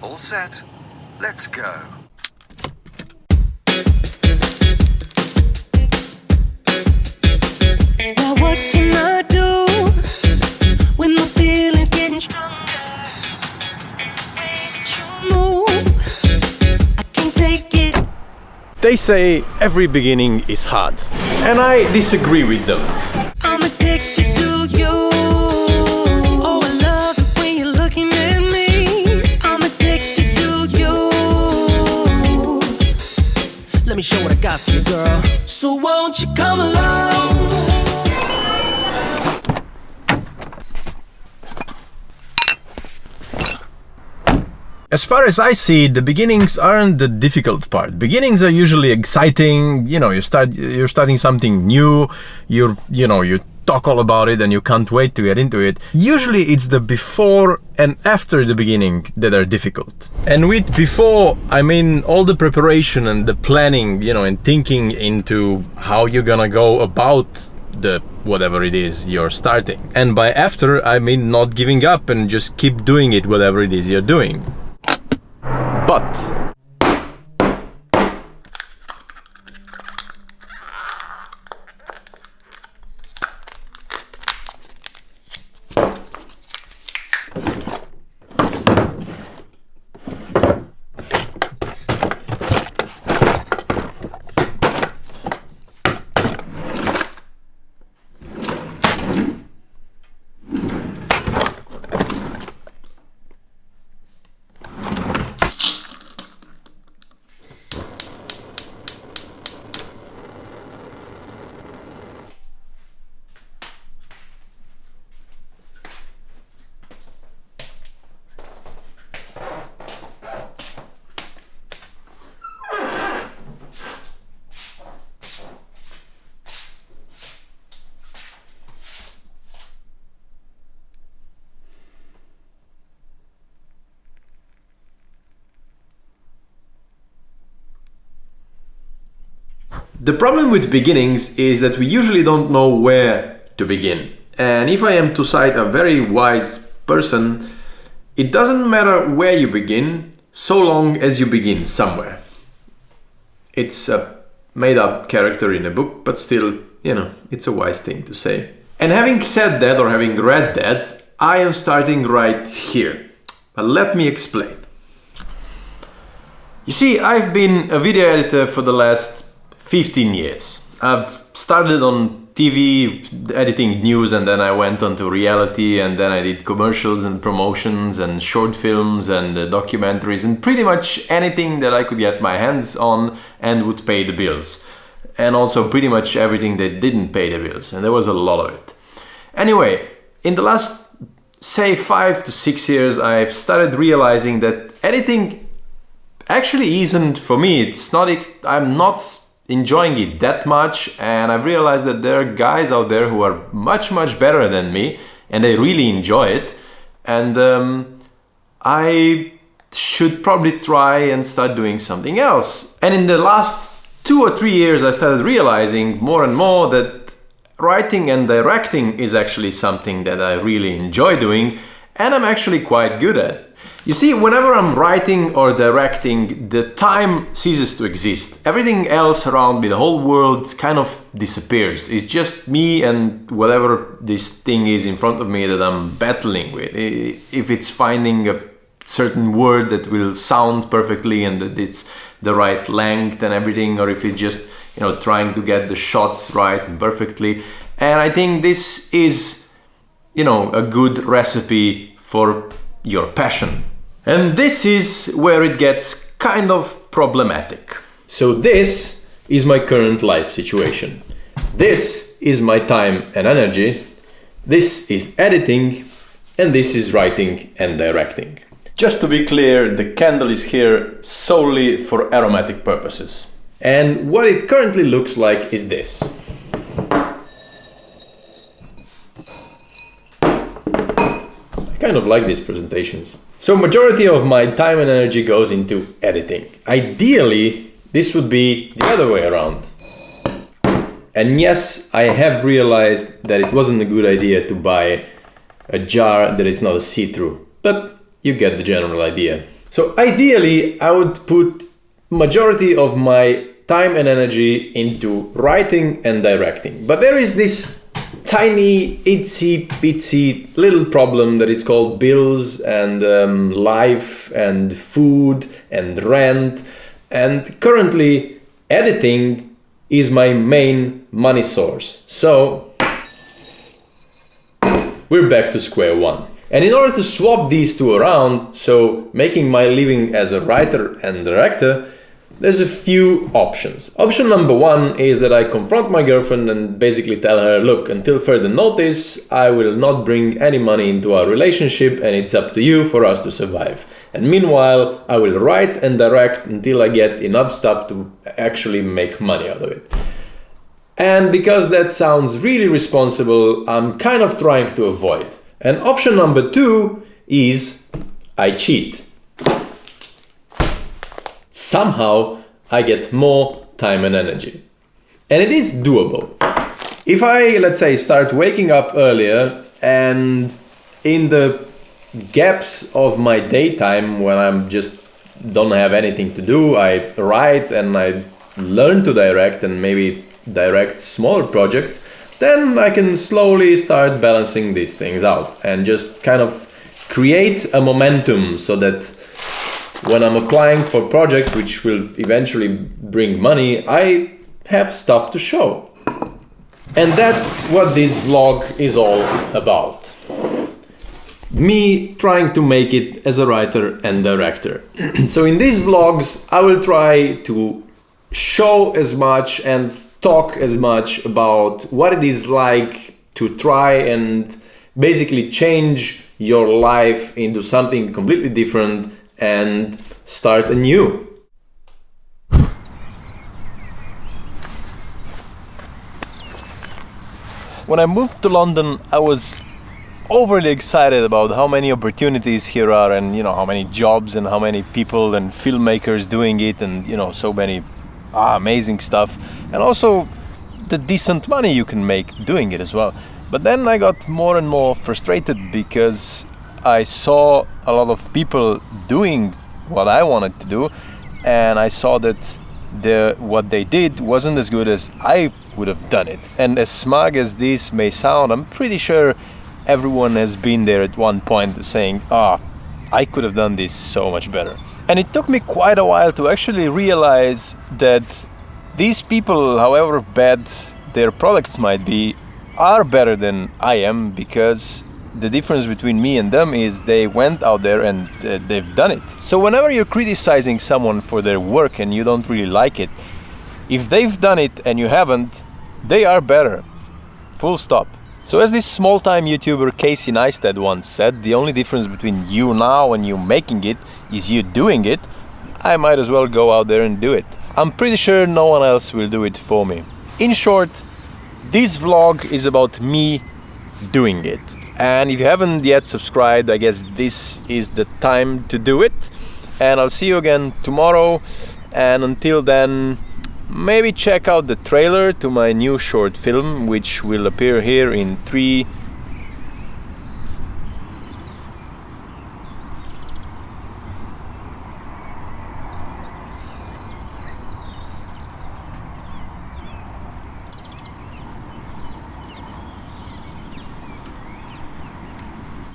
All set? Let's go. Now what can I do when my feelings getting stronger? And the way that you move, I can't take it. They say every beginning is hard, and I disagree with them. I'm addicted to you. Oh, I love it when you're looking at me. I'm addicted to you. Let me show what I got for you, girl. So won't you come along? As far as I see it, the beginnings aren't the difficult part. Beginnings are usually exciting. You know, you're starting something new. You talk all about it and you can't wait to get into it. Usually it's the before and after the beginning that are difficult. And with before, I mean all the preparation and the planning, and thinking into how you're gonna go about the whatever it is you're starting. And by after, I mean not giving up and just keep doing it, whatever it is you're doing. But the problem with beginnings is that we usually don't know where to begin. And if I am to cite a very wise person, it doesn't matter where you begin, so long as you begin somewhere. It's a made-up character in a book, but still, it's a wise thing to say. And having said that, or having read that, I am starting right here. But let me explain. You see, I've been a video editor for the last 15 years. I've started on TV editing news, and then I went on to reality, and then I did commercials and promotions and short films and documentaries and pretty much anything that I could get my hands on and would pay the bills. And also pretty much everything that didn't pay the bills, and there was a lot of it. Anyway, in the last, say, 5 to 6 years, I've started realizing that editing actually isn't for me. I'm not enjoying it that much, and I've realized that there are guys out there who are much better than me and they really enjoy it, and I should probably try and start doing something else. And in the last 2 or 3 years I started realizing more and more that writing and directing is actually something that I really enjoy doing and I'm actually quite good at. You see, whenever I'm writing or directing, the time ceases to exist. Everything else around me, the whole world, kind of disappears. It's just me and whatever this thing is in front of me that I'm battling with. If it's finding a certain word that will sound perfectly and that it's the right length and everything, or if it's just, trying to get the shot right and perfectly. And I think this is, a good recipe for your passion. And this is where it gets kind of problematic. So this is my current life situation. This is my time and energy. This is editing, and this is writing and directing. Just to be clear, the candle is here solely for aromatic purposes. And what it currently looks like is this. I kind of like these presentations. So majority of my time and energy goes into editing. Ideally, this would be the other way around. And yes, I have realized that it wasn't a good idea to buy a jar that is not a see-through, but you get the general idea. So ideally, I would put majority of my time and energy into writing and directing. But there is this tiny, itsy bitsy little problem that is called bills and life and food and rent. And currently, editing is my main money source. So we're back to square one. And in order to swap these two around, so making my living as a writer and director, there's a few options. Option number one is that I confront my girlfriend and basically tell her, look, until further notice, I will not bring any money into our relationship and it's up to you for us to survive. And meanwhile, I will write and direct until I get enough stuff to actually make money out of it. And because that sounds really responsible, I'm kind of trying to avoid. And option number two is I cheat. Somehow I get more time and energy. And it is doable. If I, let's say, start waking up earlier and in the gaps of my daytime when I'm just don't have anything to do, I write and I learn to direct and maybe direct smaller projects, then I can slowly start balancing these things out and just kind of create a momentum so that when I'm applying for a project which will eventually bring money, I have stuff to show. And that's what this vlog is all about. Me trying to make it as a writer and director. So in these vlogs, I will try to show as much and talk as much about what it is like to try and basically change your life into something completely different and start anew. When I moved to London, I was overly excited about how many opportunities here are and how many jobs and how many people and filmmakers doing it and so many amazing stuff, and also the decent money you can make doing it as well. But then I got more and more frustrated because I saw a lot of people doing what I wanted to do, and I saw that what they did wasn't as good as I would have done it. And as smug as this may sound, I'm pretty sure everyone has been there at one point saying, I could have done this so much better. And it took me quite a while to actually realize that these people, however bad their products might be, are better than I am, because the difference between me and them is they went out there and they've done it. So whenever you're criticizing someone for their work and you don't really like it, if they've done it and you haven't, they are better. Full stop. So as this small-time YouTuber Casey Neistat once said, the only difference between you now and you making it is you doing it. I might as well go out there and do it. I'm pretty sure no one else will do it for me. In short, this vlog is about me doing it. And if you haven't yet subscribed, I guess this is the time to do it. And I'll see you again tomorrow. And until then, maybe check out the trailer to my new short film, which will appear here in 3,